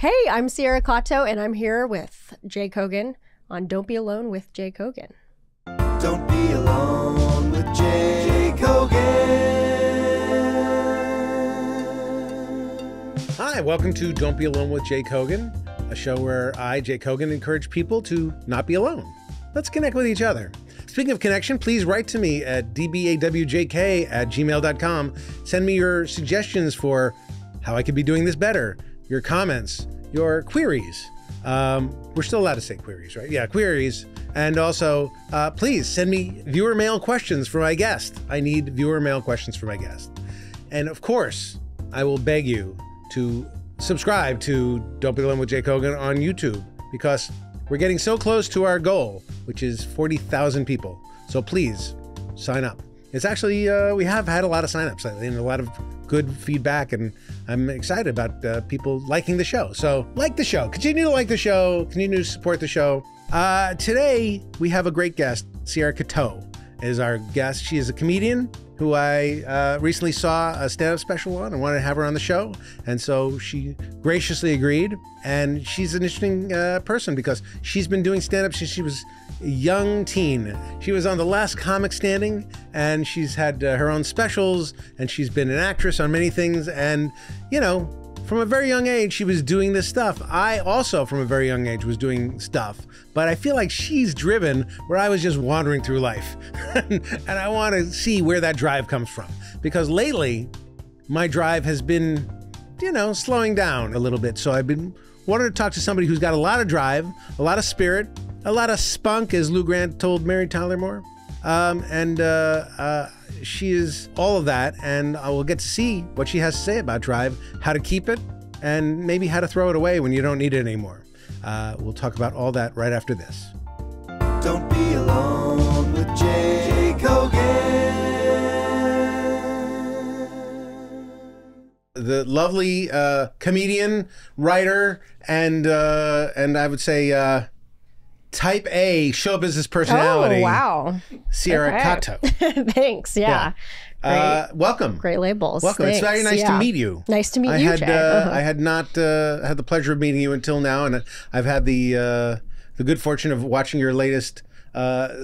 Hey, I'm Sierra Katow, and I'm here with Jay Kogan on Don't Be Alone with Jay Kogan. Don't be alone with Jay Kogan. Hi, welcome to Don't Be Alone with Jay Kogan, a show where I, Jay Kogan, encourage people to not be alone. Let's connect with each other. Speaking of connection, please write to me at dbawjk@gmail.com. Send me your suggestions for how I could be doing this better, your comments, your queries. We're still allowed to say queries, right? Yeah, queries. And also, please send me viewer mail questions for my guest. I need viewer mail questions for my guest. And of course, I will beg you to subscribe to Don't Be Alone with Jay Kogan on YouTube, because we're getting so close to our goal, which is 40,000 people. So please sign up. It's actually, we have had a lot of signups and a lot of good feedback, and I'm excited about people liking the show. So like the show, continue to like the show, continue to support the show. Today we have a great guest. Sierra Katow is our guest. She is a comedian who I recently saw a stand-up special on and wanted to have her on the show. And so she graciously agreed. And she's an interesting person because she's been doing stand-up since she was a young teen. She was on The Last Comic Standing, and she's had her own specials, and she's been an actress on many things. And, you know, from a very young age, she was doing this stuff. I also, from a very young age, was doing stuff. But I feel like she's driven where I was just wandering through life. And I want to see where that drive comes from. Because lately, my drive has been, you know, slowing down a little bit. So I've been wanting to talk to somebody who's got a lot of drive, a lot of spirit, a lot of spunk, as Lou Grant told Mary Tyler Moore. She is all of that, and I will get to see what she has to say about drive, how to keep it, and maybe how to throw it away when you don't need it anymore. We'll talk about all that right after this. Don't be alone with Jay Kogan. The lovely comedian, writer, and I would say type A show business personality. Oh, wow. Sierra Katow. Thanks. Yeah. Welcome. Great labels. Welcome. Thanks. It's very nice to meet you. Nice to meet you, Jay. I had not had the pleasure of meeting you until now, and I've had the good fortune of watching your latest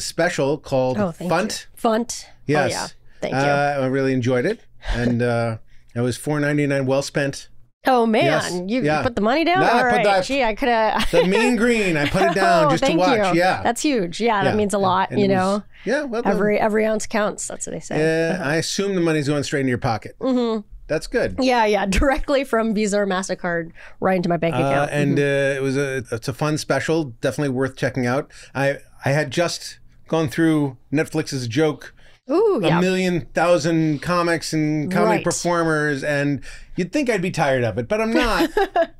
special called Funt. Funt. Yes. Oh, yeah. Thank you. I really enjoyed it, and it was $4.99 well spent. Oh, man. Yes. You put the money down? No, All I put right. that, Gee, I could have... the mean green. I put it down just to watch. You. Yeah. That's huge. Yeah, that means a lot, and you know. Yeah. Well, every ounce counts. That's what they say. I assume the money's going straight into your pocket. Mm-hmm. That's good. Yeah. Directly from Visa or MasterCard right into my bank account. And it's a fun special. Definitely worth checking out. I had just gone through Netflix's joke. Ooh, a million thousand comics and comedy performers, and you'd think I'd be tired of it, but I'm not.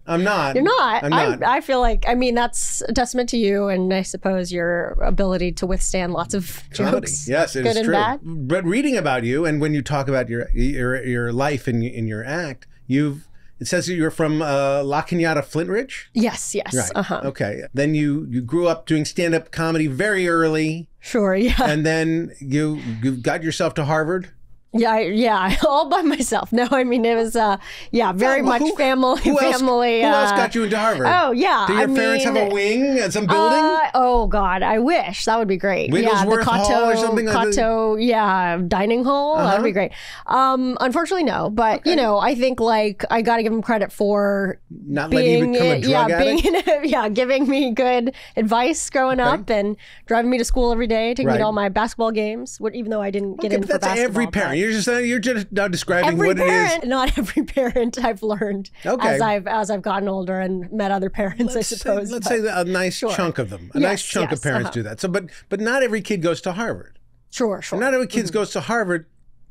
I'm not. You're not. I'm not. I feel like, I mean, that's a testament to you, and I suppose your ability to withstand lots of comedy. Jokes. Yes, it good is and true. Bad. But reading about you, and when you talk about your life in your act, it says that you're from La Cañada, Flint Ridge? Yes. Right. Uh-huh. Okay. Then you grew up doing stand-up comedy very early. Sure, yeah. And then you got yourself to Harvard. Yeah, all by myself. No, I mean, it was, very much family. Who else got you into Harvard? Oh, yeah. Do your parents have a wing at some building? Oh, God, I wish. That would be great. Wigglesworth the Katow, Hall or something like that? Katow, dining hall. That would be great. Unfortunately, no. But, you know, I think, like, I got to give him credit for not letting you become a drug addict? Giving me good advice growing up and driving me to school every day, taking me to all my basketball games, even though I didn't get in for basketball. That's every parent. You're just now describing every what parent, it is. Not every parent I've learned as I've gotten older and met other parents, I suppose. Let's say a nice chunk of them. A nice chunk of parents do that. So, but not every kid goes to Harvard. Sure. And not every kid goes to Harvard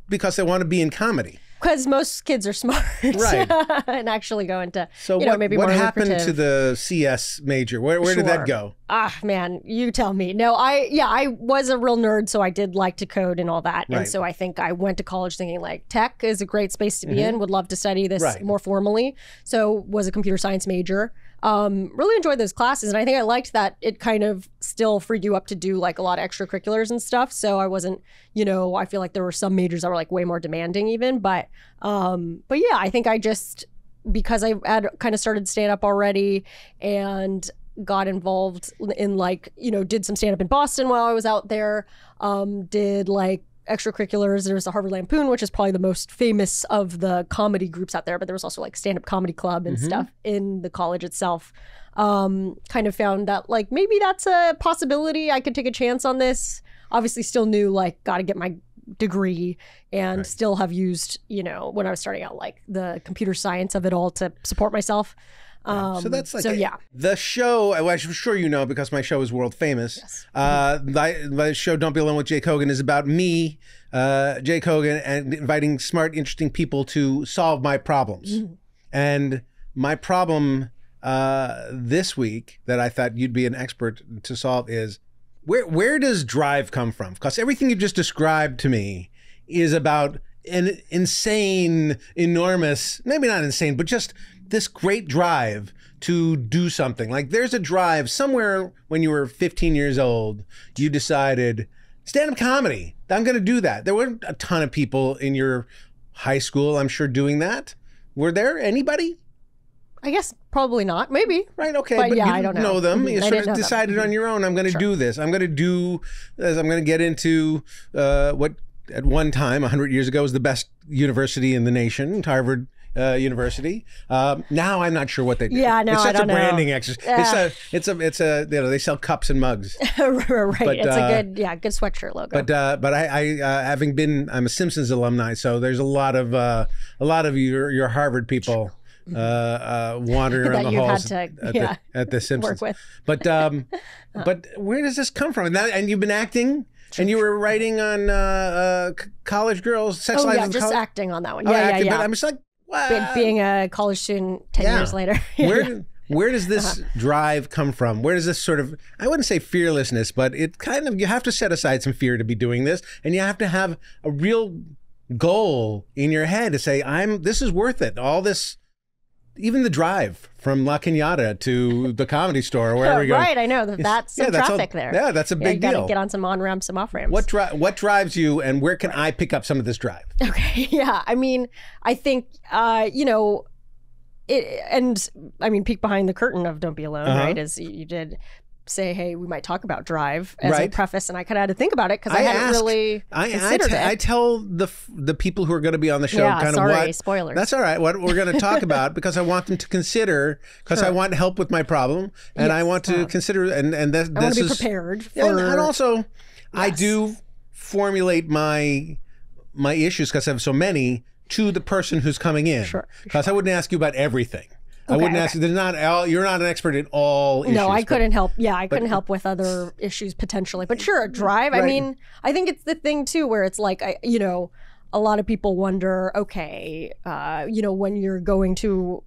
because they want to be in comedy. Because most kids are smart, right? And actually go into maybe more what happened lucrative. to the CS major? Where did that go? Ah, man, you tell me. No, I was a real nerd, so I did like to code and all that, and so I think I went to college thinking like tech is a great space to be in. Would love to study this more formally. So was a computer science major. Really enjoyed those classes, and I think I liked that it kind of still freed you up to do like a lot of extracurriculars and stuff. So I wasn't, I feel like there were some majors that were like way more demanding even, but yeah, I think I just because I had kind of started stand up already and got involved in like, you know, did some stand up in Boston while I was out there, did like extracurriculars. There was the Harvard Lampoon, which is probably the most famous of the comedy groups out there, but there was also like stand up comedy club and stuff in the college itself. Kind of found that like maybe that's a possibility. I could take a chance on this. Obviously still knew like got to get my degree and still have used, you know, when I was starting out, like the computer science of it all to support myself. So that's like the show. I'm sure you know because my show is world famous. Yes. My show Don't Be Alone with Jay Kogan is about me, Jay Kogan, and inviting smart, interesting people to solve my problems. And my problem this week that I thought you'd be an expert to solve is where does drive come from? Because everything you just described to me is about an insane, enormous, maybe not insane, but just this great drive to do something. Like there's a drive somewhere when you were 15 years old, you decided stand-up comedy, I'm going to do that. There weren't a ton of people in your high school, I'm sure, doing that. Were there anybody? I guess probably not. Maybe. Right. Okay. But yeah, you I don't know them. You sort of know decided on your own. I'm going to do this. I'm going to do this. I'm going to get into what at one time, 100 years ago, was the best university in the nation, Harvard University. Now I'm not sure what they do. Yeah, no, it's such I don't a branding know. exercise. It's a you know, they sell cups and mugs. Right. But, it's a good sweatshirt logo. But I having been, I'm a Simpsons alumni, so there's a lot of your Harvard people wandering around the halls at the Simpsons. Work with. But where does this come from? And you've been acting. And you were writing on college girls, sex lives. Yeah, just acting on that one. Yeah. Yeah. But I'm just like, wow. Being a college student 10 years later. Where does this drive come from? Where does this sort of, I wouldn't say fearlessness, but it kind of, you have to set aside some fear to be doing this, and you have to have a real goal in your head to say, this is worth it. All this, even the drive from La Cañada to the Comedy Store or wherever we go. Right, I know. That's some traffic there. Yeah, that's a big deal. You got to get on some on-ramps, some off-ramps. What drives you, and where can I pick up some of this drive? Okay, yeah. I mean, I think, peek behind the curtain of Don't Be Alone, right, is you did say, hey, we might talk about drive as a preface, and I kind of had to think about it because I hadn't really considered it. I tell the people who are going to be on the show spoilers. That's all right, what we're going to talk about, because I want them to consider, because I want help with my problem, and I want to consider, and this I want to be prepared for... And also, I do formulate my issues, because I have so many, to the person who's coming in. Because I wouldn't ask you about everything. I wouldn't ask you. You're not an expert in all issues. No, I couldn't help. Yeah, I couldn't help with other issues potentially. But sure, drive. Right. I mean, I think it's the thing too, where it's like, a lot of people wonder, okay, when you're going through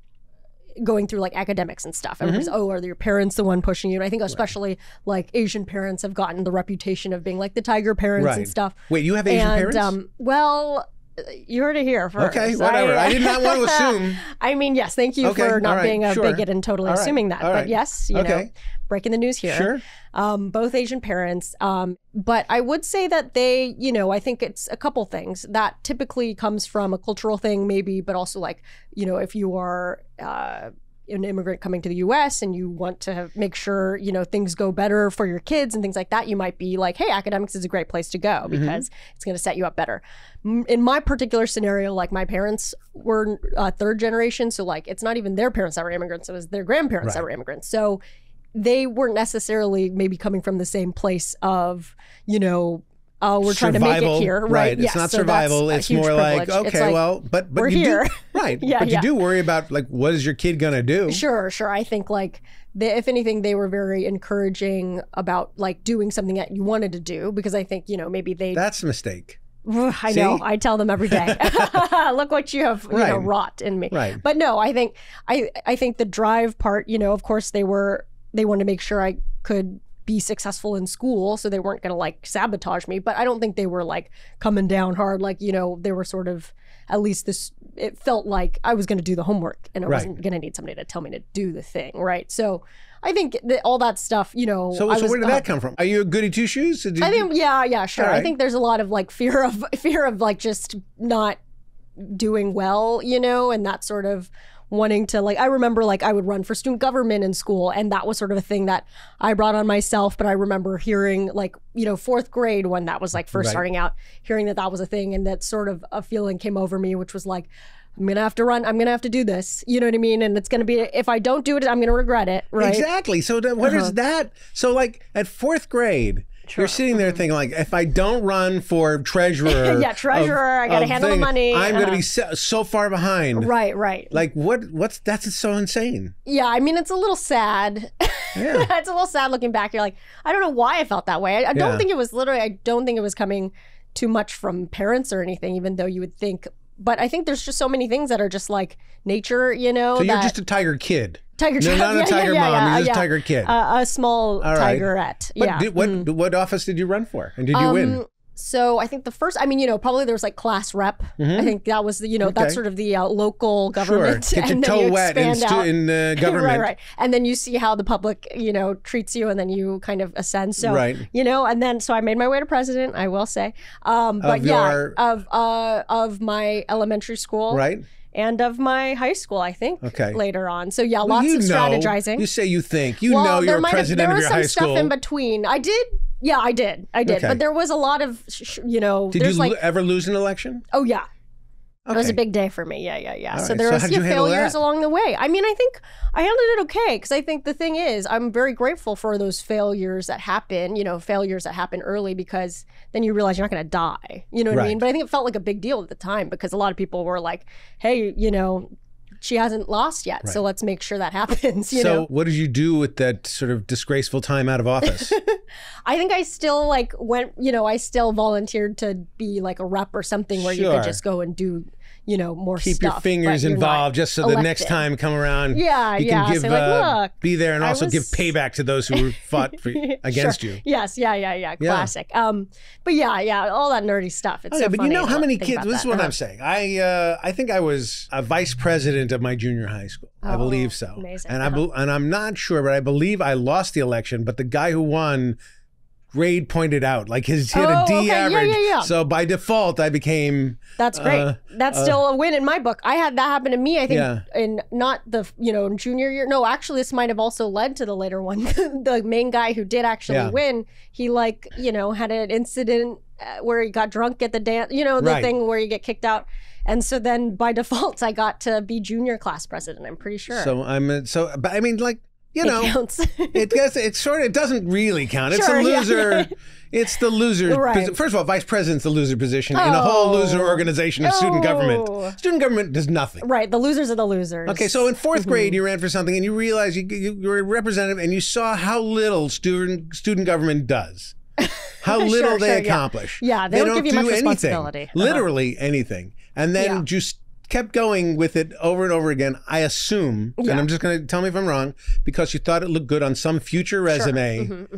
like academics and stuff, everybody's, are your parents the one pushing you? And I think especially like Asian parents have gotten the reputation of being like the tiger parents and stuff. Wait, you have Asian parents? Well, you heard it here first. Okay, whatever. I did not want to assume. I mean, yes, thank you for not being a bigot and totally assuming that. But yes, you know, breaking the news here. Sure. Both Asian parents. But I would say that they, I think it's a couple things. That typically comes from a cultural thing maybe, but also like, if you are an immigrant coming to the U.S. and you want to make sure, things go better for your kids and things like that, you might be like, hey, academics is a great place to go because it's going to set you up better. In my particular scenario, like my parents were third generation. So like, it's not even their parents that were immigrants. It was their grandparents that were immigrants. So they weren't necessarily maybe coming from the same place of, we're trying to make it here, right? It's not survival. It's more like, okay, but we're you here. Do, right. But you do worry about like, what is your kid going to do? Sure. I think like, if anything, they were very encouraging about like doing something that you wanted to do, because I think, maybe That's a mistake. I know. I tell them every day, look what you have wrought in me. Right. But no, I think the drive part, of course they wanted to make sure I could be successful in school, so they weren't going to like sabotage me, but I don't think they were like coming down hard. Like, they were sort of, at least it felt like I was going to do the homework and I wasn't going to need somebody to tell me to do the thing. Right. So I think that all that stuff, So where did that come from? Are you a goody two shoes? I think, yeah, sure. Right. I think there's a lot of like fear of like just not doing well, and that sort of wanting to like, I remember like I would run for student government in school, and that was sort of a thing that I brought on myself. But I remember hearing like, you know, 4th grade when that was like first starting out, hearing that that was a thing, and that sort of a feeling came over me, which was like, I'm going to have to run. I'm going to have to do this. You know what I mean? And it's going to be, if I don't do it, I'm going to regret it. Right? Exactly. So what is that? So like at 4th grade, you're sitting there thinking like, if I don't run for treasurer. Yeah, treasurer, I got to handle the money. I'm going to be so far behind. Right, right. Like that's so insane. Yeah, I mean, it's a little sad. Yeah. It's a little sad looking back. You're like, I don't know why I felt that way. I don't think it was literally, I don't think it was coming too much from parents or anything, even though you would think. But I think there's just so many things that are just like nature, you know. So you're just a tiger kid. Tiger You're not a tiger mom. You're just a tiger kid. A small tigerette. But what office did you run for? And did you win? So I think the first, I mean, you know, probably there was like class rep. I think that was, you know, that's sort of the local government. Sure. Get your toe wet in government. Right. And then you see how the public, you know, treats you, and then you kind of ascend. So, you know, and then, so I made my way to president, I will say. But of my elementary school. Right. And of my high school, I think, later on. So yeah, lots of strategizing. You say you think. You know you're president of your high school. There was some stuff in between. I did. Yeah, I did. But there was a lot of, you know. Did you ever lose an election? Oh, yeah. It was a big day for me. Yeah. So there was failures along the way. I mean, I think I handled it okay, because I think the thing is, I'm very grateful for those failures that happen, you know, failures that happen early, because then you realize you're not going to die. You know what I mean? But I think it felt like a big deal at the time, because a lot of people were like, hey, you know, she hasn't lost yet, so let's make sure that happens. You know? What did you do with that sort of disgraceful time out of office? I think I still went, you know, I still volunteered to be like a rep or something where you could just go and do, you know, more stuff. Keep your fingers involved, just so the next time come around, you can give, look, be there and also give payback to those who fought against you. Yes, yeah. Classic. But yeah, all that nerdy stuff. It's so but funny. You know how many kids? This is what I'm saying. I think I was a vice president of my junior high school. I believe so. Amazing. And and I'm not sure, but I believe I lost the election. But the guy who won, grade pointed out, like he had a D average. Yeah. So by default, I became. That's great. That's still a win in my book. I had that happen to me, I think, in not the, you know, junior year. No, actually, this might have also led to the later one. The main guy who did actually win, he you know, had an incident where he got drunk at the dance, you know, the thing where you get kicked out. And so then by default, I got to be junior class president, I'm pretty sure. So but I mean, like, you know, counts. it doesn't really count. It's a loser. Yeah. It's the loser. First of all, vice president's the loser position in a whole loser organization of student government. Student government does nothing. Right. The losers are the losers. Okay. So in 4th grade, you ran for something and you realized you were a representative and you saw how little student government does. How little they accomplish. Yeah. They don't give you much responsibility. Literally anything. And then just kept going with it over and over again, I assume, and I'm just going to tell me if I'm wrong, because you thought it looked good on some future resume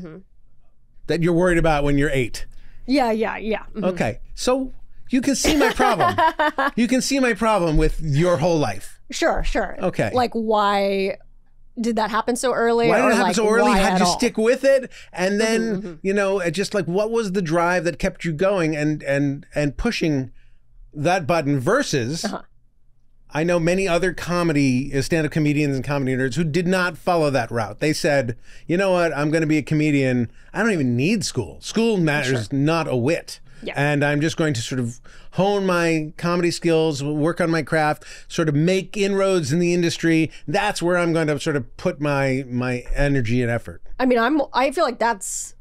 that you're worried about when you're 8. Yeah. Okay, so you can see my problem. You can see my problem with your whole life. Sure. Okay. Like, why did that happen so early? Why did it happen so early? How did you stick with it? And then, you know, just like, what was the drive that kept you going and pushing that button versus... I know many other stand-up comedians and comedy nerds who did not follow that route. They said, you know what, I'm going to be a comedian. I don't even need school. School matters not a whit. Yeah. And I'm just going to sort of hone my comedy skills, work on my craft, sort of make inroads in the industry. That's where I'm going to sort of put my energy and effort. I mean, I feel like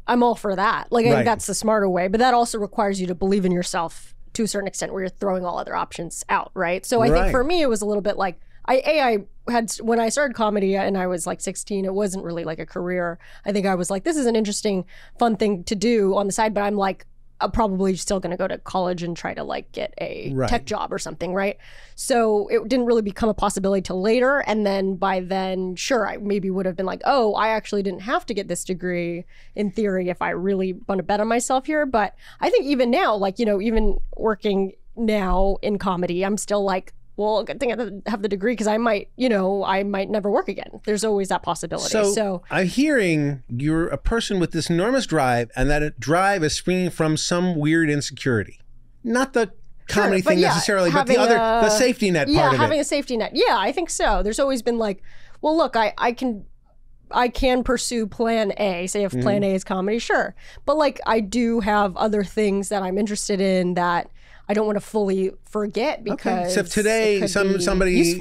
I'm all for that. Like, I think that's the smarter way. But that also requires you to believe in yourself to a certain extent, where you're throwing all other options out, right? So I think for me, it was a little bit like, I had, when I started comedy and I was like 16, it wasn't really like a career. I think I was like, this is an interesting, fun thing to do on the side, but I'm like, I'm probably still going to go to college and try to like get a tech job or something, right? So it didn't really become a possibility till later. And then by then, sure, I maybe would have been like, oh, I actually didn't have to get this degree in theory if I really want to bet on myself here. But I think even now, like, you know, even working now in comedy, I'm still like, well, good thing I have the degree, because I might never work again. There's always that possibility. So I'm hearing you're a person with this enormous drive, and that drive is springing from some weird insecurity. Not the comedy thing necessarily, but the safety net part of it. Having a safety net. Yeah, I think so. There's always been like, well, look, I can pursue plan A, say if plan A is comedy, sure. But like I do have other things that I'm interested in that I don't want to fully forget because So if today somebody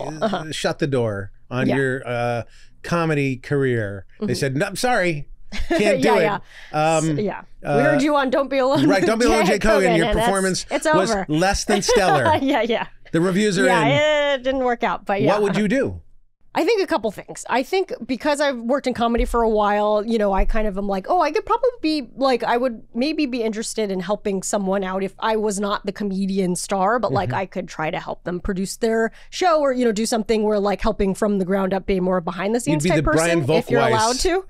shut the door on your comedy career, they said, no, I'm sorry, can't do it. We heard you on Don't Be Alone. Right, Don't Be Alone, Jay Kogan. Your performance was less than stellar. The reviews are in. It didn't work out, but What would you do? I think a couple things. I think because I've worked in comedy for a while, you know, I kind of am like, oh, I could probably be like, I would maybe be interested in helping someone out if I was not the comedian star, but like I could try to help them produce their show or, you know, do something where like helping from the ground up, being more behind the scenes type person, if you're allowed to.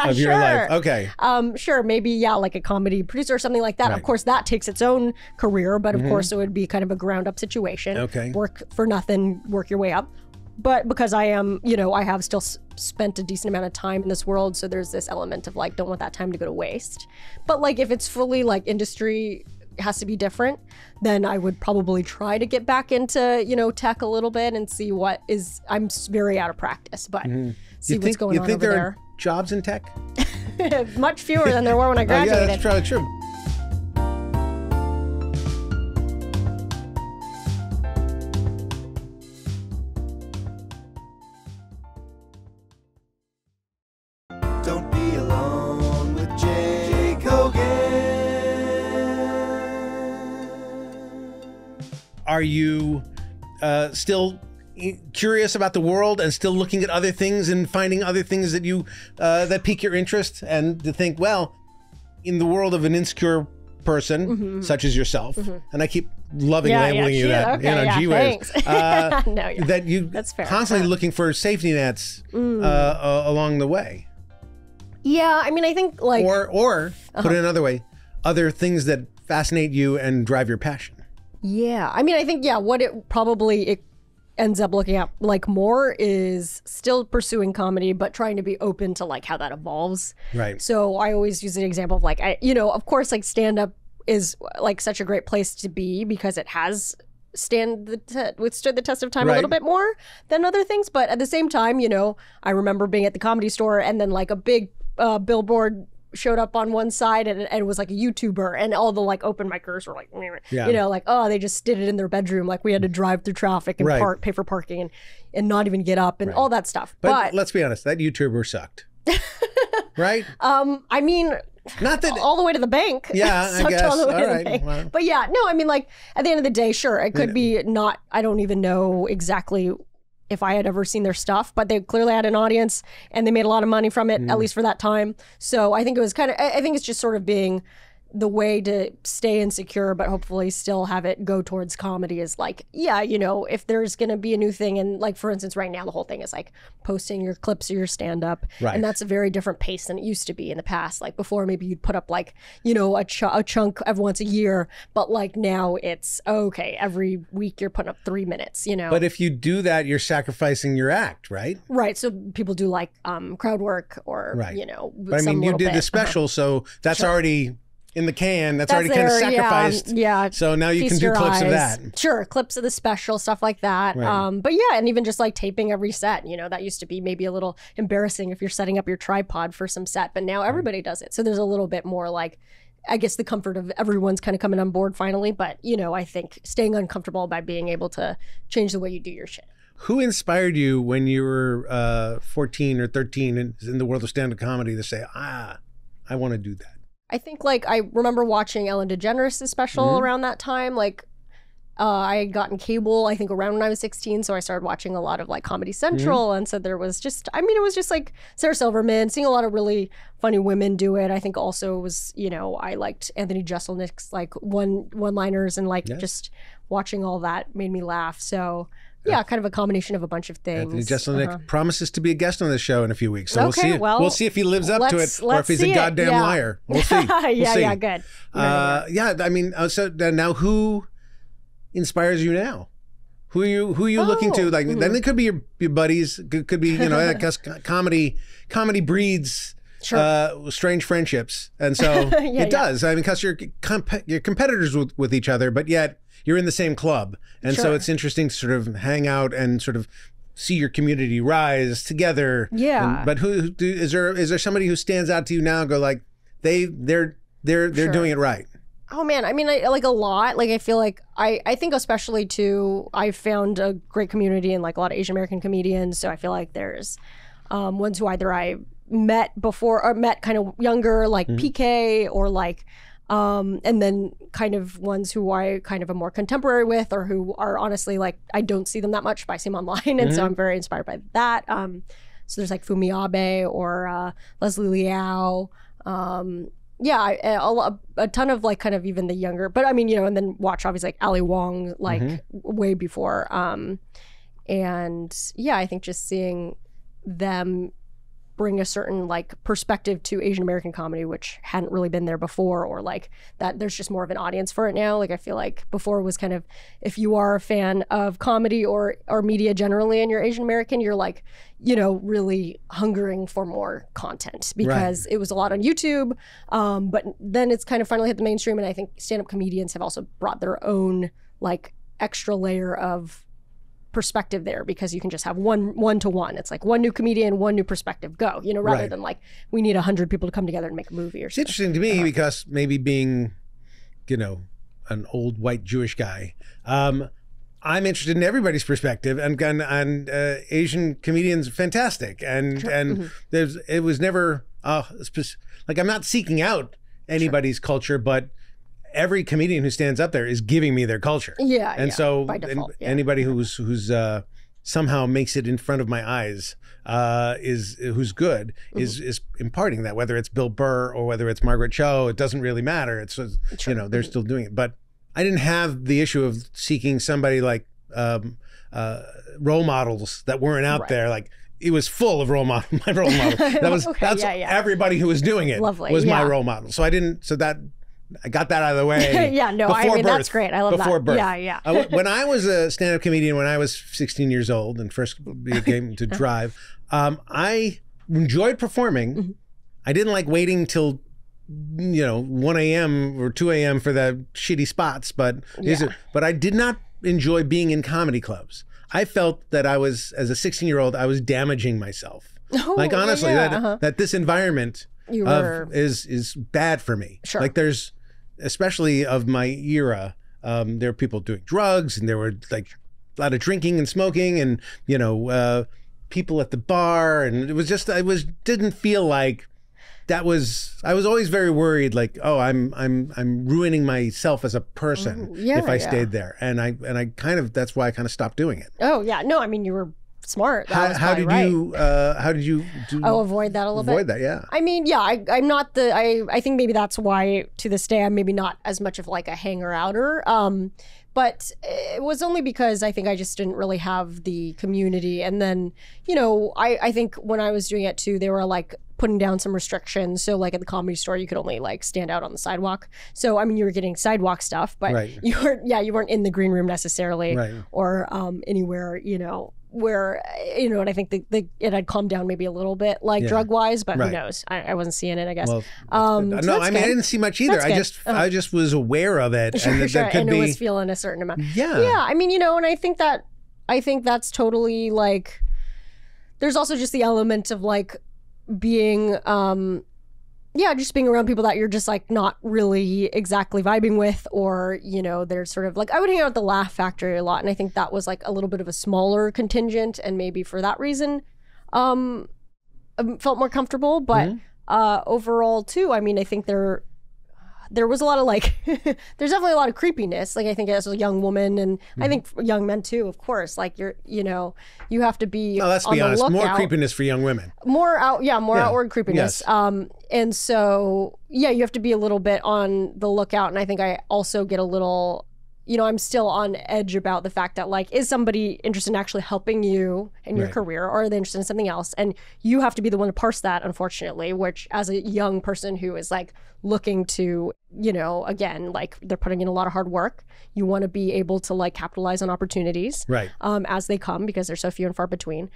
Of your life. Okay. Sure. Maybe, like a comedy producer or something like that. Right. Of course, that takes its own career, but of course it would be kind of a ground up situation. Okay. Work for nothing, work your way up. But because I am, you know, I have still spent a decent amount of time in this world, so there's this element of like, don't want that time to go to waste. But like, if it's fully like industry has to be different, then I would probably try to get back into, you know, tech a little bit and see what is, I'm very out of practice, but see what's going on over there. You think there are jobs in tech? Much fewer than there were when I graduated. Yeah, that's probably true. Don't be alone with Jay Kogan. Are you still curious about the world and still looking at other things and finding other things that you that pique your interest, and to think, well, in the world of an insecure person such as yourself, and I keep loving labeling you that, okay, you know, gee whiz, no, that you constantly looking for safety nets along the way. Yeah, I mean, I think like... Or put it another way, other things that fascinate you and drive your passion. Yeah, I mean, I think, what it ends up looking at like more is still pursuing comedy, but trying to be open to like how that evolves. Right. So I always use an example of like, of course, like stand-up is like such a great place to be because it has withstood the test of time a little bit more than other things. But at the same time, you know, I remember being at the Comedy Store and then like a big billboard showed up on one side and it was like a YouTuber, and all the like open micers were like, you know, like, oh, they just did it in their bedroom. Like we had to drive through traffic and pay for parking and not even get up and all that stuff. But let's be honest, that YouTuber sucked. Right? I mean, not that all the way to the bank. Yeah, I guess. All the way all to the right. bank. Well. But yeah, no, I mean, like at the end of the day, sure, it could be not, I don't even know exactly if I had ever seen their stuff, but they clearly had an audience and they made a lot of money from it, at least for that time. So I think it was kind of, I think it's just sort of being the way to stay insecure, but hopefully still have it go towards comedy is like, you know, if there's going to be a new thing, and like, for instance, right now, the whole thing is like posting your clips of your stand-up. Right. And that's a very different pace than it used to be in the past. Like before, maybe you'd put up like, you know, a chunk of once a year, but like now it's, okay, every week you're putting up 3 minutes, you know. But if you do that, you're sacrificing your act, right? Right. So people do like crowd work or, you know, but I mean, you did the special, so that's already in the can. That's already kind of sacrificed. Yeah. So now you can do clips of that. Sure. Clips of the special, stuff like that. Right. But yeah, and even just like taping every set, you know, that used to be maybe a little embarrassing if you're setting up your tripod for some set, but now everybody does it. So there's a little bit more like, I guess, the comfort of everyone's kind of coming on board finally. But, you know, I think staying uncomfortable by being able to change the way you do your shit. Who inspired you when you were 14 or 13 in the world of stand-up comedy to say, I want to do that? I think like I remember watching Ellen DeGeneres' special around that time. Like I had gotten cable, I think around when I was 16. So I started watching a lot of like Comedy Central. And so there was just, I mean, it was just like Sarah Silverman, seeing a lot of really funny women do it. I think also it was, you know, I liked Anthony Jeselnik's like one-liners and like just watching all that made me laugh. So yeah, kind of a combination of a bunch of things. Anthony Jeselnik promises to be a guest on this show in a few weeks. So we'll see if he lives up to it or if he's a goddamn liar. We'll see. We'll see. Yeah, good. Yeah, I mean, so now who inspires you now? Who are you looking to? Like, then it could be your buddies. Could be, you know, I guess comedy breeds strange friendships, and so it does. I mean, because you're competitors with each other, but yet you're in the same club. And so it's interesting to sort of hang out and sort of see your community rise together. Yeah. But is there somebody who stands out to you now and go like, they're doing it right? Oh man, I mean, I like a lot. Like I feel like I think especially too, I found a great community in like a lot of Asian American comedians. So I feel like there's ones who either I met before or met kind of younger, like PK, or like and then kind of ones who I kind of am more contemporary with, or who are honestly like I don't see them that much, but I see them online, and so I'm very inspired by that. So there's like Fumi Abe or Leslie Liao. A ton of like kind of even the younger, but I mean, you know, and then watch obviously like Ali Wong, like way before. And yeah, I think just seeing them bring a certain like perspective to Asian American comedy, which hadn't really been there before, or like that there's just more of an audience for it now. Like I feel like before it was kind of, if you are a fan of comedy or media generally and you're Asian American, you're like, you know, really hungering for more content because it was a lot on YouTube. But then it's kind of finally hit the mainstream, and I think stand-up comedians have also brought their own like extra layer of perspective there, because you can just have one to one. It's like one new comedian, one new perspective, go, you know, rather than like we need 100 people to come together and make a movie or something. It's interesting to me because maybe being, you know, an old white Jewish guy, I'm interested in everybody's perspective, and Asian comedians are fantastic, and it was never like I'm not seeking out anybody's culture, but every comedian who stands up there is giving me their culture. So by default, anybody who's somehow makes it in front of my eyes who's good is imparting that, whether it's Bill Burr or whether it's Margaret Cho, it doesn't really matter. It's you know, they're still doing it. But I didn't have the issue of seeking somebody like role models that weren't out there. Like it was full of my role model. That's everybody who was doing it was my role model. So I got that out of the way. I mean, that's great. I love before that. Birth. When I was a stand-up comedian, when I was 16 years old and first began to drive, I enjoyed performing. I didn't like waiting till 1 a.m. or 2 a.m. for the shitty spots, but I did not enjoy being in comedy clubs. I felt that I was, as a 16-year-old, I was damaging myself. Like honestly, that this environment is bad for me. Like there's, especially of my era, there were people doing drugs, and there were like a lot of drinking and smoking, and people at the bar, and it was just didn't feel like that was. I was always very worried, like, oh, I'm ruining myself as a person if I stayed there, and I kind of, that's why I kind of stopped doing it. Oh yeah, no, I mean, you were smart. How did you avoid that a little bit? Avoid that, yeah. I mean, yeah, I'm not I think maybe that's why to this day I'm maybe not as much of like a hanger-outer. But it was only because I think I just didn't really have the community. And then, you know, I think when I was doing it too, they were like putting down some restrictions. So like at the Comedy Store, you could only like stand out on the sidewalk. So, I mean, you were getting sidewalk stuff, but you weren't in the green room necessarily or anywhere, you know, where, you know, and I think it had calmed down maybe a little bit, like drug wise, but who knows? I wasn't seeing it, I guess. Well, no, I mean, I didn't see much either. I just was aware of it, and that could be. It was feeling a certain amount. Yeah. I mean, you know, and I think that's totally like. There's also just the element of like being, just being around people that you're just like not really exactly vibing with, or, you know, they're sort of like, I would hang out at the Laugh Factory a lot, and I think that was like a little bit of a smaller contingent, and maybe for that reason I felt more comfortable. But overall too, I mean, I think there was a lot of like there's definitely a lot of creepiness, like I think as a young woman, and I think young men too, of course, like you have to be let's be honest, more creepiness for young women, more outward creepiness. And so you have to be a little bit on the lookout, and I think I also get a little, you know, I'm still on edge about the fact that like, is somebody interested in actually helping you in your career, or are they interested in something else? And you have to be the one to parse that, unfortunately, which as a young person who is like looking to, you know, again, like they're putting in a lot of hard work. You want to be able to like capitalize on opportunities as they come, because they're so few and far between.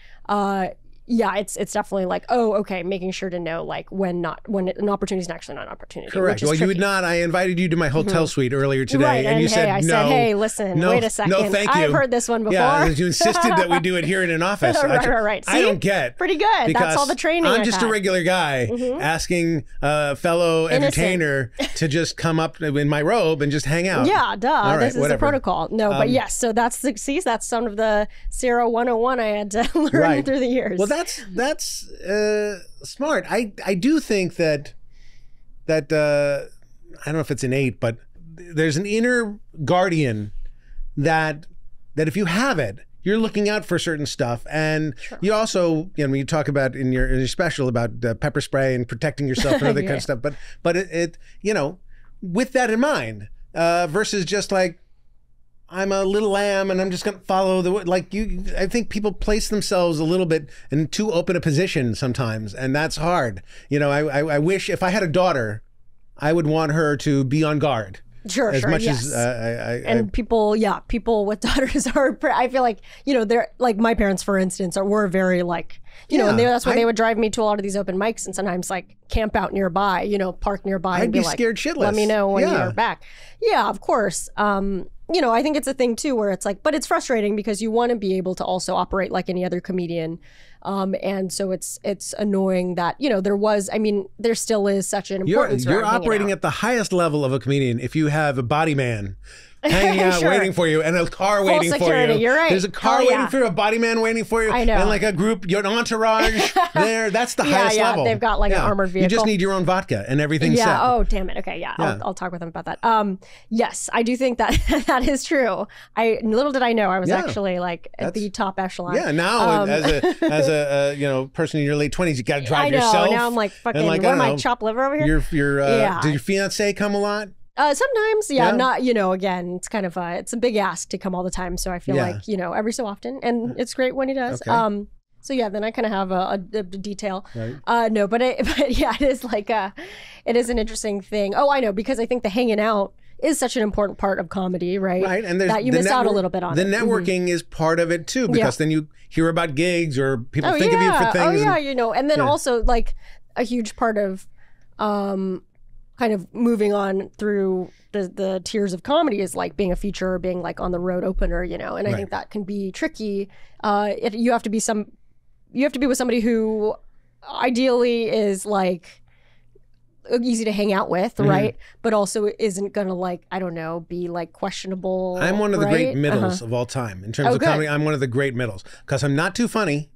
yeah, it's definitely like, oh, okay, making sure to know like when an opportunity is actually not an opportunity. Correct. Well, you would not. I invited you to my hotel suite earlier today, right, and you said I no. said, hey, listen, wait a second. No, thank you. I've heard this one before. Yeah, you insisted that we do it here in an office. right. See? I don't get. Pretty good. That's all the training. I'm just a regular guy asking a fellow entertainer to just come up in my robe and just hang out. Yeah, duh. All right, this is whatever. the protocol. No, but yes. So that's some of the Sierra 101 I had to learn through the years. Well, that's smart. I do think that I don't know if it's innate, but there's an inner guardian that if you have it, you're looking out for certain stuff. And you also, when you talk about in your special about pepper spray and protecting yourself and other kind of stuff, but it with that in mind, versus just like, I'm a little lamb and I'm just going to follow I think people place themselves a little bit in too open a position sometimes, and that's hard. I wish if I had a daughter, I would want her to be on guard. Sure, as much yes. as people with daughters are. I feel like they're like my parents, for instance, were very like and that's why they would drive me to a lot of these open mics and sometimes like camp out nearby, park nearby. I'd be like, scared shitless. Let me know when you're back. Yeah, of course. I think it's a thing too where it's like, but it's frustrating because you want to be able to also operate like any other comedian. And so it's annoying that, there still is such an importance. You're operating at the highest level of a comedian if you have a body man hanging out waiting for you and a car waiting security, for you. You're right. There's a car waiting for you, a body man waiting for you. I know. And like a group, your entourage there. That's the highest level. They've got like an armored vehicle. You just need your own vodka and everything's set. Oh, damn it. Okay. Yeah. I'll talk with them about that. Yes, I do think that that is true. Little did I know I was actually like at the top echelon. Yeah. Now as a person in your late 20s, you got to drive yourself. Now I'm like fucking, what am I, chopped liver over here? Did your fiance come a lot? Sometimes, not, again, it's kind of it's a big ask to come all the time. So I feel like, every so often, and it's great when he does. Okay. So yeah, then I kind of have a detail. Right. No, but it is like it is an interesting thing. Oh, I know, because I think the hanging out is such an important part of comedy, right? Right, and that you miss out a little bit on. The networking is part of it too, because then you hear about gigs or people think of you for things. Oh yeah, and then also like a huge part of kind of moving on through the tiers of comedy is like being a feature or being like on the road opener, and I think that can be tricky. You have to be with somebody who ideally is like easy to hang out with, right? But also isn't gonna like, I don't know, be like questionable. I'm one of the great middles of all time in terms of comedy. I'm one of the great middles because I'm not too funny,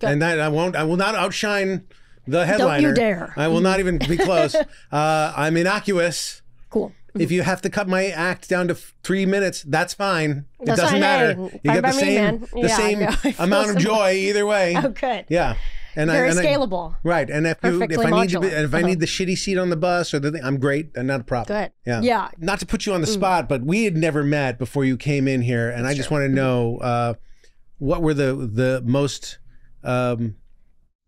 and that I will not outshine the headliner. Don't you dare. I will not even be close. I'm innocuous. Cool. If you have to cut my act down to 3 minutes, that's fine. That's it doesn't fine. matter. Hey, You get the fine same by me, man. amount of joy either way. Oh, good. Yeah. And Very scalable. Right. And if I need the shitty seat on the bus or the thing, I'm great and not a problem. Good. Yeah. Not to put you on the spot, but we had never met before you came in here, and I just want to know what were the most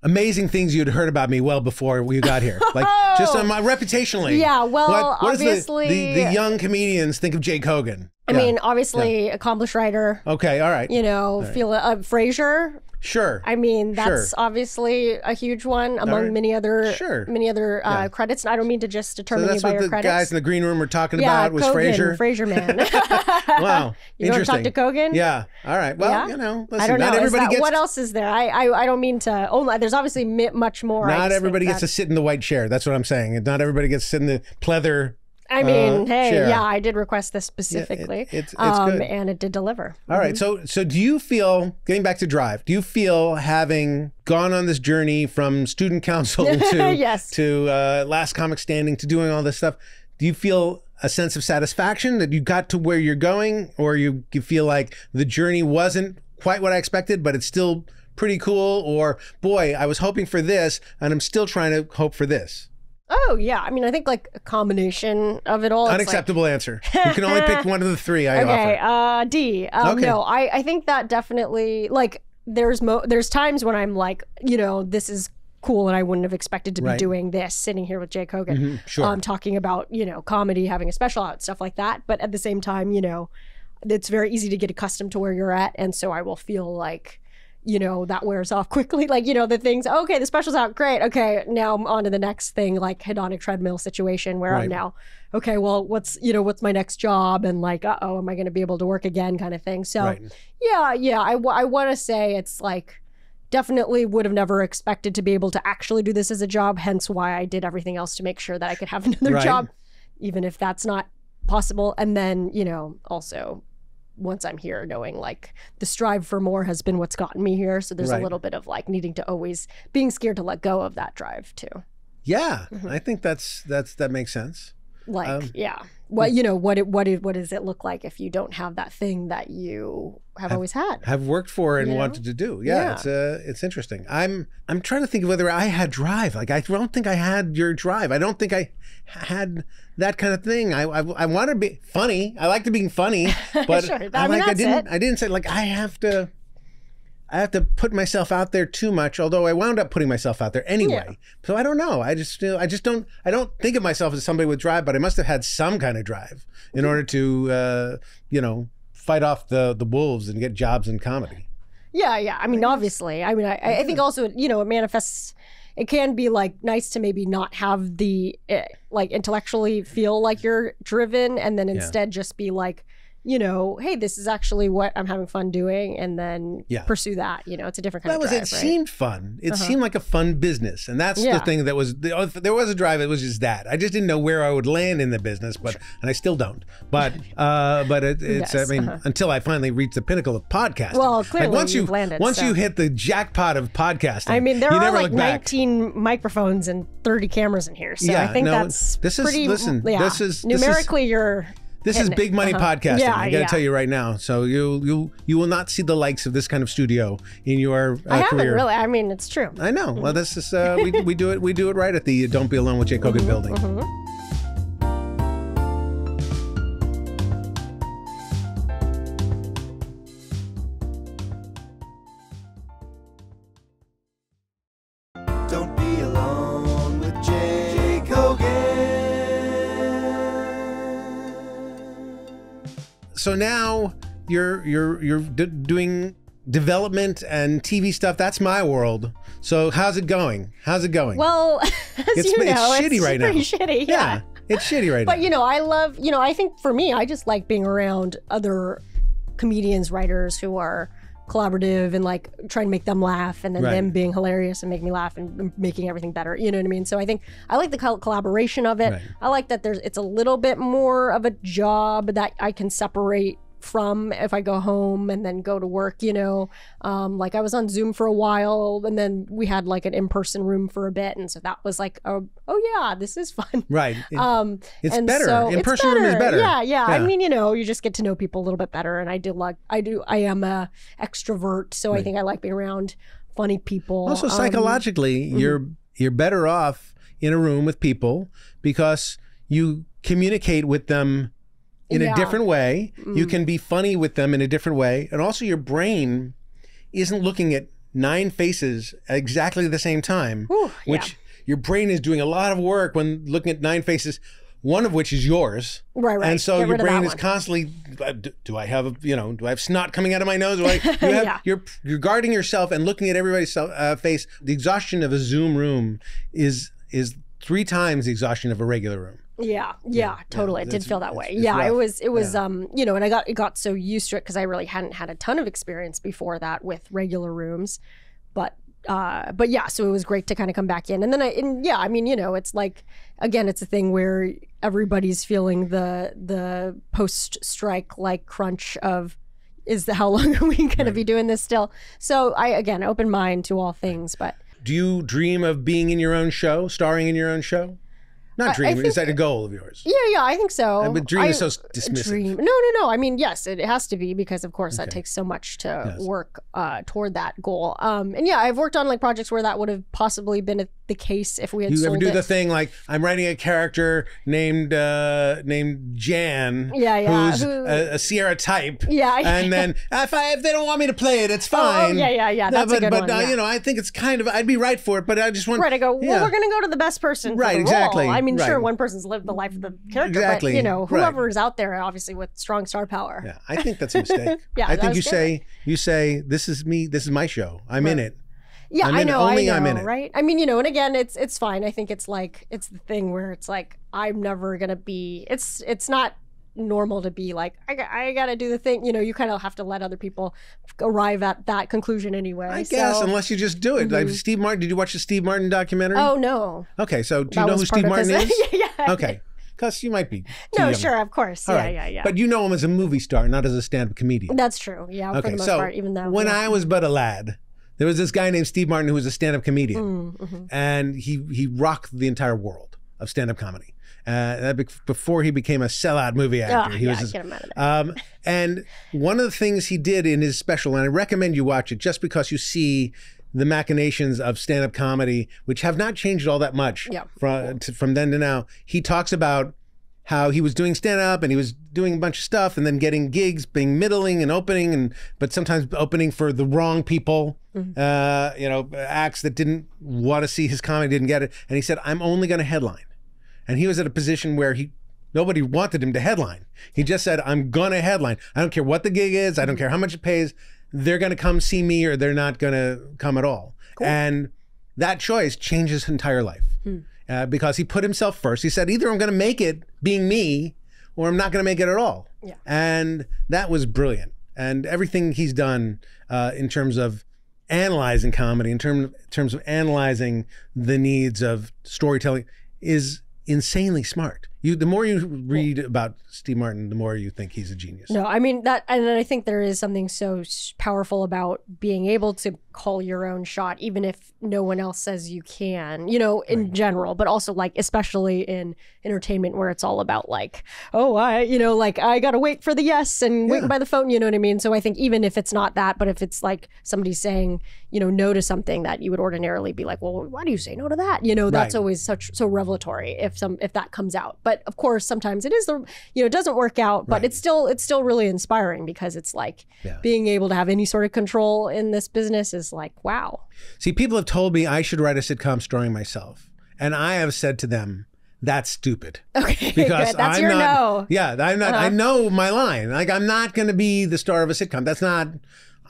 amazing things you'd heard about me well before you got here, like just on my reputationally. Yeah, well, what obviously, the young comedians think of Jake Hogan. I mean, obviously, accomplished writer. Okay, all right. Feel Frasier. Sure. I mean, that's obviously a huge one among many other credits. And I don't mean to just determine you by your credits. So that's what the guys in the green room were talking about was Kogan, Frasier. Frasier man. Wow. You want to talk to Kogan? Yeah. All right. Well, listen, I don't know. not everybody gets... What else is there? I don't mean to... there's obviously much more. Not everybody gets to sit in the white chair. That's what I'm saying. Not everybody gets to sit in the pleather... I mean, chair. I did request this specifically. It's good. And it did deliver. All right. So do you feel, getting back to Drive, do you feel having gone on this journey from student council to to Last Comic Standing to doing all this stuff, do you feel a sense of satisfaction that you got to where you're going, or you feel like the journey wasn't quite what I expected, but it's still pretty cool, or boy, I was hoping for this and I'm still trying to hope for this? Oh, yeah. I mean, I think like a combination of it all. Unacceptable answer. You can only pick one of the three I offer. D. No, I think that definitely, like, there's times when I'm like, this is cool and I wouldn't have expected to be doing this, sitting here with Jake Hogan, talking about, comedy, having a special out, stuff like that. But at the same time, it's very easy to get accustomed to where you're at. And so I will feel like, you know, that wears off quickly. Like, you know, the things, okay, the special's out, great. Okay, now I'm on to the next thing, like hedonic treadmill situation where I'm now, okay, well, what's my next job? And like, uh-oh, am I going to be able to work again kind of thing. So yeah, I want to say it's like, definitely would have never expected to be able to actually do this as a job, hence why I did everything else to make sure that I could have another job, even if that's not possible. And then, you know, also once I'm here, knowing like the strive for more has been what's gotten me here. So there's a little bit of like needing to always being scared to let go of that drive too. Yeah, I think that makes sense. Like, yeah. Well, you know, what does it look like if you don't have that thing that you have always had? Have worked for and wanted to do. Yeah, it's interesting. I'm trying to think of whether I had drive. Like, I don't think I had your drive. I don't think I had that kind of thing. I want to be funny. I like to be funny, but I didn't say like I have to put myself out there too much, although I wound up putting myself out there anyway. Yeah. So I don't know. I don't think of myself as somebody with drive, but I must have had some kind of drive in order to, you know, fight off the wolves and get jobs in comedy. Yeah. I mean, obviously. I mean, I think also, you know, it manifests. It can be like nice to maybe not have the like intellectually feel like you're driven, and then instead just be like, you know, hey, this is actually what I'm having fun doing, and then pursue that. You know, it's a different kind of drive. It seemed fun. It seemed like a fun business, and that's the thing that was. There was a drive. It was just that I just didn't know where I would land in the business, and I still don't. But it's. I mean, until I finally reached the pinnacle of podcasting. Well, clearly like once you've landed. Once you hit the jackpot of podcasting, I mean, there are like 19 microphones and 30 cameras in here, so I think that's pretty. This is numerically you're. This is big money podcasting. Yeah, I got to tell you right now. So you will not see the likes of this kind of studio in your I haven't career. Really. I mean, it's true. I know. Well, this is we do it right at the Don't Be Alone with Jake Hogan building. Don't be alone with Jake Hogan. So now you're doing development and TV stuff. That's my world. So how's it going? Well, it's shitty right now. It's pretty shitty. Yeah. It's shitty right now. But you know, I think for me, I just like being around other comedians, writers who are collaborative and like trying to make them laugh, and then them being hilarious and making me laugh and making everything better. You know what I mean? So I think I like the collaboration of it. I like that it's a little bit more of a job that I can separate from if I go home and then go to work, you know. Like I was on Zoom for a while, and then we had like an in-person room for a bit, and so that was like, oh yeah, this is fun. Right. It's better. So in-person room is better. Yeah. I mean, you know, you just get to know people a little bit better, and I am a extrovert, so I think I like being around funny people. Also, psychologically, you're better off in a room with people because you communicate with them in a different way. You can be funny with them in a different way. And also your brain isn't looking at 9 faces at exactly the same time, which your brain is doing a lot of work when looking at 9 faces, one of which is yours. Right. And so your brain is constantly, do I have snot coming out of my nose? You're guarding yourself and looking at everybody's face. The exhaustion of a Zoom room is 3 times the exhaustion of a regular room. Yeah, totally. It did feel that way. It was, you know, and I got so used to it because I really hadn't had a ton of experience before that with regular rooms, but yeah, so it was great to kind of come back in. And then I mean, you know, it's like, again, it's a thing where everybody's feeling the post-strike like crunch of, how long are we going to be doing this still? So again, open mind to all things, but. Do you dream of being in your own show, starring in your own show? Not dream. Is that a goal of yours? Yeah, I think so. But dream is so dismissive. No. I mean, yes, it has to be because, of course, that takes so much to work toward that goal. And yeah, I've worked on like projects where that would have possibly been the case if we had sold it. You ever do the thing like I'm writing a character named Jan, who's a Sierra type, and then if they don't want me to play it, it's fine. Yeah. That's a good one. You know, I think it's kind of I'd be right for it, but I just want I go. Well, we're gonna go to the best person. Right, exactly. I mean, sure, one person's lived the life of the character, exactly. but, you know, whoever is out there, obviously with strong star power. Yeah, I think that's a mistake. Yeah, I think you say, this is me, this is my show. I'm in it. Yeah, I'm in it. Right? I mean, you know, and again, it's fine. I think it's like, it's the thing where it's like, I'm never going to be, it's not normal to be like, I got to do the thing. You know, you kind of have to let other people arrive at that conclusion anyway. I guess, unless you just do it. Like Steve Martin, did you watch the Steve Martin documentary? Oh, no. Okay, so do you know who Steve Martin is? Yeah. Okay. Because you might be too young. Sure, of course. Yeah. But you know him as a movie star, not as a stand-up comedian. That's true. Yeah, for the most part, even though. When I was but a lad, there was this guy named Steve Martin who was a stand-up comedian. And he rocked the entire world of stand-up comedy. Before he became a sellout movie actor. Get him out of there. And one of the things he did in his special, and I recommend you watch it just because you see the machinations of stand-up comedy, which have not changed all that much from then to now. He talks about how he was doing stand-up and he was doing a bunch of stuff and then getting gigs, being middling and opening, but sometimes opening for the wrong people, you know, acts that didn't want to see his comedy, didn't get it. And he said, I'm only going to headline. And he was at a position where nobody wanted him to headline. He just said, I'm going to headline. I don't care what the gig is. I don't care how much it pays. They're going to come see me or they're not going to come at all. Cool. And that choice changed his entire life because he put himself first. He said, either I'm going to make it being me or I'm not going to make it at all. Yeah. And that was brilliant. And everything he's done in terms of analyzing comedy, in terms of analyzing the needs of storytelling is insanely smart. The more you read about Steve Martin, the more you think he's a genius. No, I mean that, and I think there is something so powerful about being able to call your own shot, even if no one else says you can, you know, in general, but also like, especially in entertainment where it's all about like, I gotta wait for the yes and waiting by the phone, you know what I mean? So I think even if it's not that, but if it's like somebody saying, you know, no to something that you would ordinarily be like, well, why do you say no to that? You know, that's always so revelatory if that comes out. But of course, sometimes it is it doesn't work out, but it's still really inspiring because it's like being able to have any sort of control in this business is like, wow. See, people have told me I should write a sitcom starring myself. And I have said to them, that's stupid. Okay, because good. That's your no. Yeah, I'm not, I know my line. Like, I'm not going to be the star of a sitcom. That's not,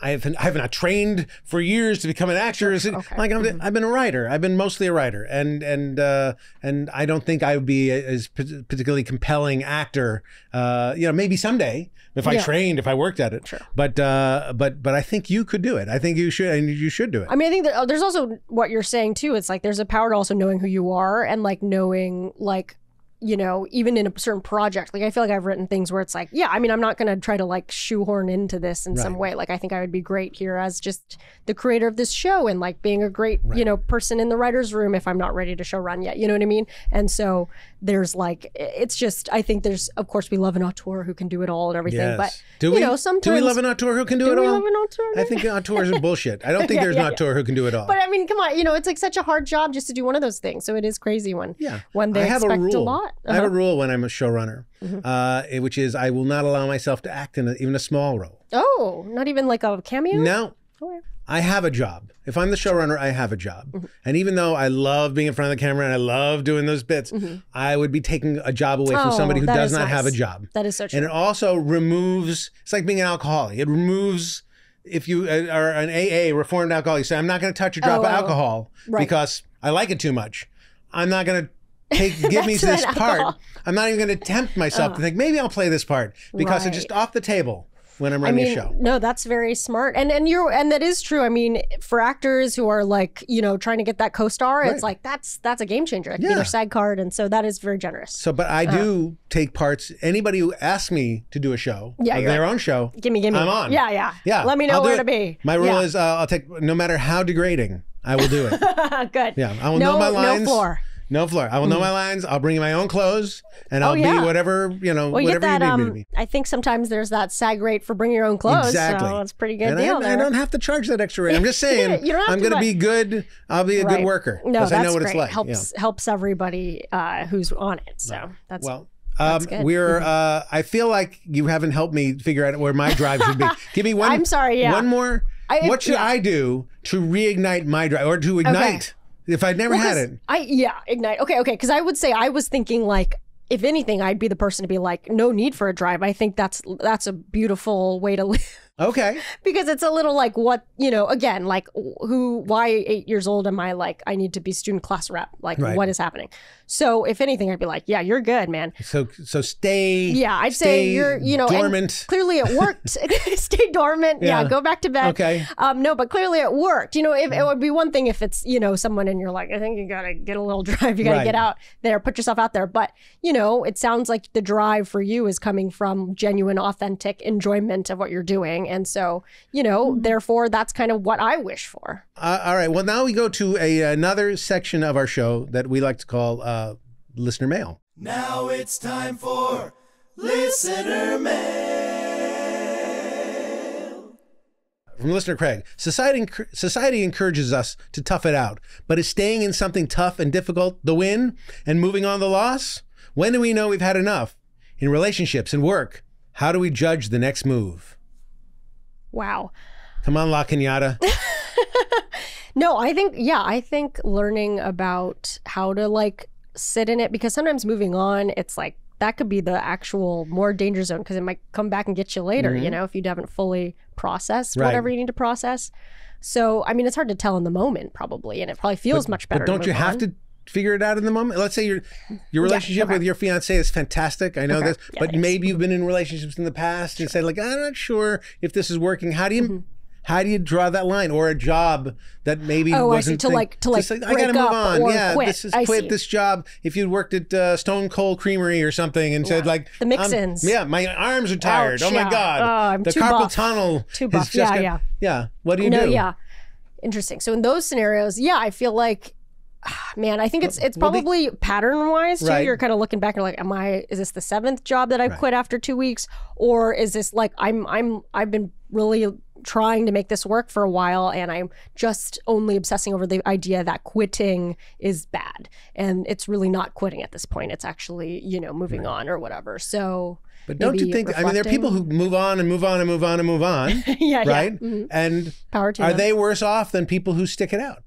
I have not trained for years to become an actor. Okay. Like I've been a writer. I've been mostly a writer, and I don't think I would be a particularly compelling actor. Maybe someday if I trained, if I worked at it. Sure. But I think you could do it. I think you should, and you should do it. I mean, I think that there's also what you're saying too. It's like there's a power to also knowing who you are and like knowing like, you know, even in a certain project, like I feel like I've written things where it's like, yeah, I mean, I'm not going to try to like shoehorn into this in some way. Like, I think I would be great here as just the creator of this show and like being a great, you know, person in the writer's room if I'm not ready to show run yet, you know what I mean? And so there's like, it's just, I think there's, of course, we love an auteur who can do it all and everything, but you know, sometimes. Do we love an auteur who can do it all? Do we love an auteur? I think auteurs are bullshit. I don't think there's an auteur who can do it all. But I mean, come on, you know, it's like such a hard job just to do one of those things. So it is crazy when they expect a lot. I have a rule when I'm a showrunner, which is I will not allow myself to act in even a small role. Oh, not even like a cameo? No. Okay. I have a job. If I'm the showrunner, I have a job. And even though I love being in front of the camera and I love doing those bits, I would be taking a job away from somebody who does not have a job. That is so true. And it also removes, it's like being an alcoholic. It removes, if you are an AA, reformed alcoholic, you say, I'm not going to touch a drop of alcohol because I like it too much. I'm not going to give me this part. I'm not even going to tempt myself to think, maybe I'll play this part because it's just off the table when I'm running a show. No, that's very smart. And that is true. I mean, for actors who are like, you know, trying to get that co-star, it's like, that's a game changer. It could be their SAG card. And so that is very generous. So, but I do take parts. Anybody who asks me to do a show, their own show, gimme. I'm on. Yeah. Let me know where to be. My rule is I'll take, no matter how degrading, I will do it. Good. Yeah. I will know my lines. No floor. No floor. I will know my lines. I'll bring my own clothes, and I'll be whatever, you know, whatever you need me to be. I think sometimes there's that SAG rate for bringing your own clothes. Exactly. So it's a pretty good deal there. I don't have to charge that extra rate. I'm just saying, I'm going to be good. I'll be a good worker. No, that's I know what great. it's like. Helps everybody who's on it. So that's well. That's good. I feel like you haven't helped me figure out where my drive should be. Give me one. I'm sorry. Yeah. One more. What should I do to reignite my drive or to ignite If I'd never had it. Ignite. Okay. Because I would say I was thinking like, if anything, I'd be the person to be like, no need for a drive. I think that's a beautiful way to live. Okay. Because it's a little like what, again, like why 8 years old am I like, I need to be student class rep? Like what is happening? So if anything, I'd be like, yeah, you're good, man. So stay. Yeah, I'd say you're, dormant. Clearly it worked. Stay dormant. Yeah, go back to bed. Okay. No, but clearly it worked. If it would be one thing if it's, someone and you're like, I think you got to get a little drive. You got to get out there, put yourself out there. But, it sounds like the drive for you is coming from genuine, authentic enjoyment of what you're doing. And so, therefore, that's kind of what I wish for. All right. Well, now we go to another section of our show that we like to call listener mail. Now it's time for listener mail. From listener Craig, society encourages us to tough it out, but is staying in something tough and difficult the win and moving on the loss? When do we know we've had enough? In relationships and work, how do we judge the next move? Wow. Come on, La Cañada. No, I think learning about how to like sit in it, because sometimes moving on, it's like that could be the actual more danger zone because it might come back and get you later, if you haven't fully processed whatever you need to process. So, I mean, it's hard to tell in the moment probably, and it probably feels much better. But don't you have to figure it out in the moment? Let's say your relationship with your fiance is fantastic. I know this, but maybe you've been in relationships in the past and said like, I'm not sure if this is working. How do you draw that line? Or a job that maybe wasn't to like say, I gotta move on. Quit. This is quit this job. If you'd worked at Stone Cold Creamery or something and said like the mix-ins. My arms are tired. Ouch, my God. The carpal tunnel. Too buff. Yeah. What do you do? Yeah. Interesting. So in those scenarios, I feel like, man, I think it's probably pattern wise too. You're kind of looking back and like, is this the 7th job that I quit after 2 weeks? Or is this like, I've been really trying to make this work for a while and I'm just only obsessing over the idea that quitting is bad. And it's really not quitting at this point. It's actually, moving on or whatever. So but don't you think, there are people who move on and move on and move on and move on. Right? Mm-hmm. And power to are them. they worse off than people who stick it out?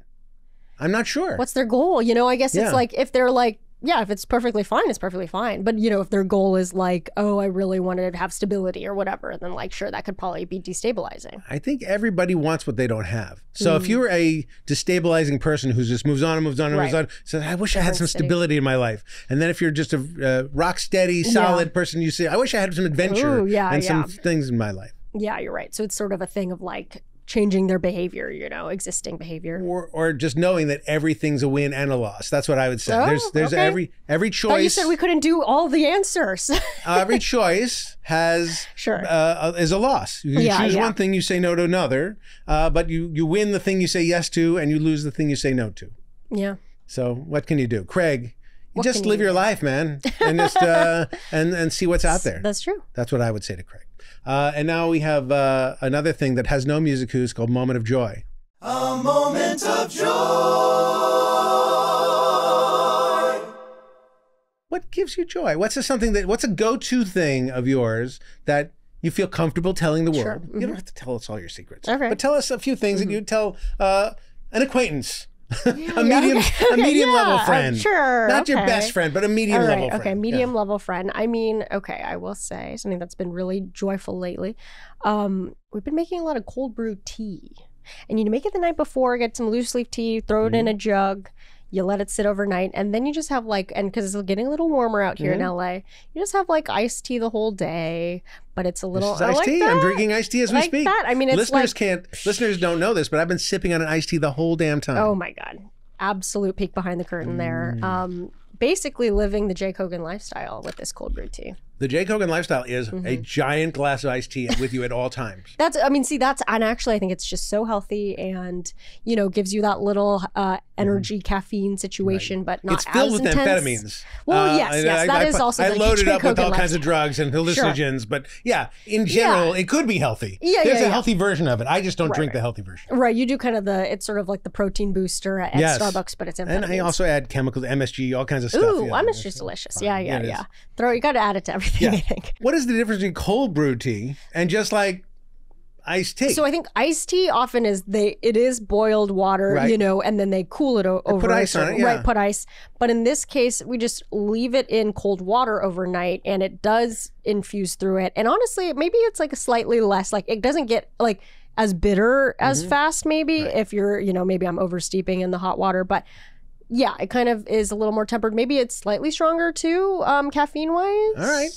I'm not sure. What's their goal? I guess it's like, if they're like, if it's perfectly fine, it's perfectly fine. But, if their goal is like, oh, I really wanted to have stability or whatever, then like, sure, that could probably be destabilizing. I think everybody wants what they don't have. So if you're a destabilizing person who just moves on and moves on and moves on, says, I wish I had some stability in my life. And then if you're just a rock steady, solid person, you say, I wish I had some adventure and some things in my life. Yeah, you're right. So it's sort of a thing of like, changing their behavior, existing behavior. Or just knowing that everything's a win and a loss. That's what I would say. There's every choice. But you said we couldn't do all the answers. Every choice has is a loss. You choose one thing, you say no to another, but you win the thing you say yes to and you lose the thing you say no to. Yeah. So what can you do? Craig, just live your life, man, and just and see what's out there. That's true. That's what I would say to Craig. And now we have another thing that has no music cues called Moment of Joy. A moment of joy. What gives you joy? What's a go-to thing of yours that you feel comfortable telling the world? Sure. Mm-hmm. You don't have to tell us all your secrets. Okay. But tell us a few things that you tell an acquaintance. A medium level friend. Sure. Not your best friend, but a medium level friend. Okay, medium level friend. I mean, I will say something that's been really joyful lately. We've been making a lot of cold brew tea. And you make it the night before, get some loose leaf tea, throw it in a jug. You let it sit overnight, and then you just have like, and because it's getting a little warmer out here in LA, you just have like iced tea the whole day. But it's a little iced tea. I'm drinking iced tea as we speak. That. I mean, it's listeners don't know this, but I've been sipping on an iced tea the whole damn time. Oh my God. Absolute peek behind the curtain there. Basically living the Jay Kogan lifestyle with this cold brew tea. The Jay Kogan lifestyle is a giant glass of iced tea with you at all times. And actually I think it's just so healthy and, gives you that little energy caffeine situation, but not as intense. It's filled with amphetamines. Well, yes, that is also the Jay Kogan lifestyle. I loaded up with all kinds of drugs and hallucinogens, but in general, it could be healthy. There's a healthy version of it. I just don't drink the healthy version. Right, you do kind of it's sort of like the protein booster at Starbucks, but it's amphetamines. And I also add chemicals, MSG, all kinds of stuff. Ooh, MSG is delicious. Yeah. You got to add it to everything, I think. What is the difference between cold brew tea and just like iced tea. So I think iced tea often it is boiled water, right. And then they cool it over. Put ice on it, yeah. Right, put ice. But in this case, we just leave it in cold water overnight, and it does infuse through it. And honestly, maybe it's like a slightly less, like it doesn't get like as bitter as fast, maybe, if you're, maybe I'm oversteeping in the hot water. But yeah, it kind of is a little more tempered. Maybe it's slightly stronger too, caffeine-wise. All right.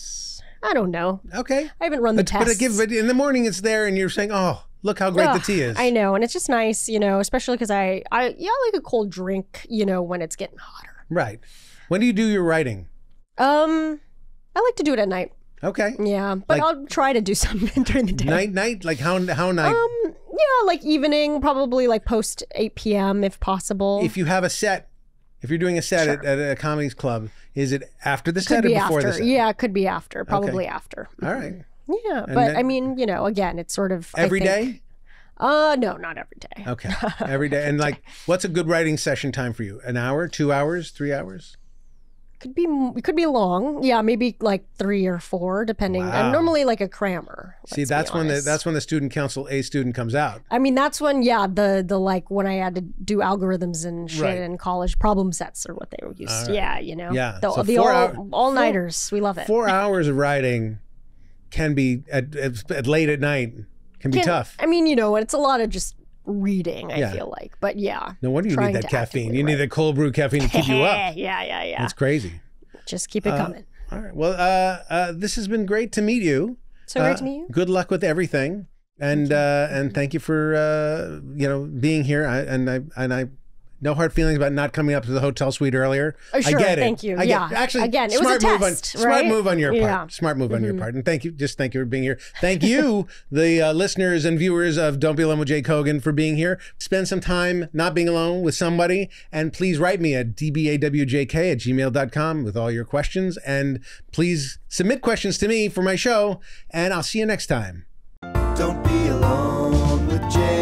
I don't know. Okay. I haven't run the test. But in the morning it's there and you're saying, oh, look how great the tea is. I know. And it's just nice, especially because I like a cold drink, when it's getting hotter. Right. When do you do your writing? I like to do it at night. Okay. Yeah. But I'll try to do something during the day. Night? Like how night? Yeah, like evening, probably like post 8 p.m. if possible. If you have a set, if you're doing a set at a comedy club, is it after the set could or be before after. the set? Yeah, it could be after. Probably after. All right. Yeah, but I mean, again, it's sort of every day? No, not every day. Okay, every day. And like, what's a good writing session time for you? An hour, 2 hours, 3 hours? Could be long. Yeah, maybe like 3 or 4, depending. Wow. I'm normally like a crammer. See, that's when the student council A student comes out. I mean, that's when the like when I had to do algorithms and shit in college. Problem sets are what they were used to. Yeah, Yeah. The all-nighters. We love it. 4 hours of writing can be at late at night can be tough. I mean, it's a lot of just reading, I feel like. But yeah. No wonder you need that caffeine. You need that cold brew caffeine to keep you up. Yeah. That's crazy. Just keep it coming. All right. Well, this has been great to meet you. So great to meet you. Good luck with everything. And thank you for being here. I no hard feelings about not coming up to the hotel suite earlier. Oh, sure, I get it. Thank you. Actually, again, it was a test, smart move on your part. Yeah. Smart move on your part. And thank you for being here. Thank you, the listeners and viewers of Don't Be Alone with Jake Hogan, for being here. Spend some time not being alone with somebody. And please write me at dbawjk@gmail.com with all your questions. And please submit questions to me for my show. And I'll see you next time. Don't be alone with Jake.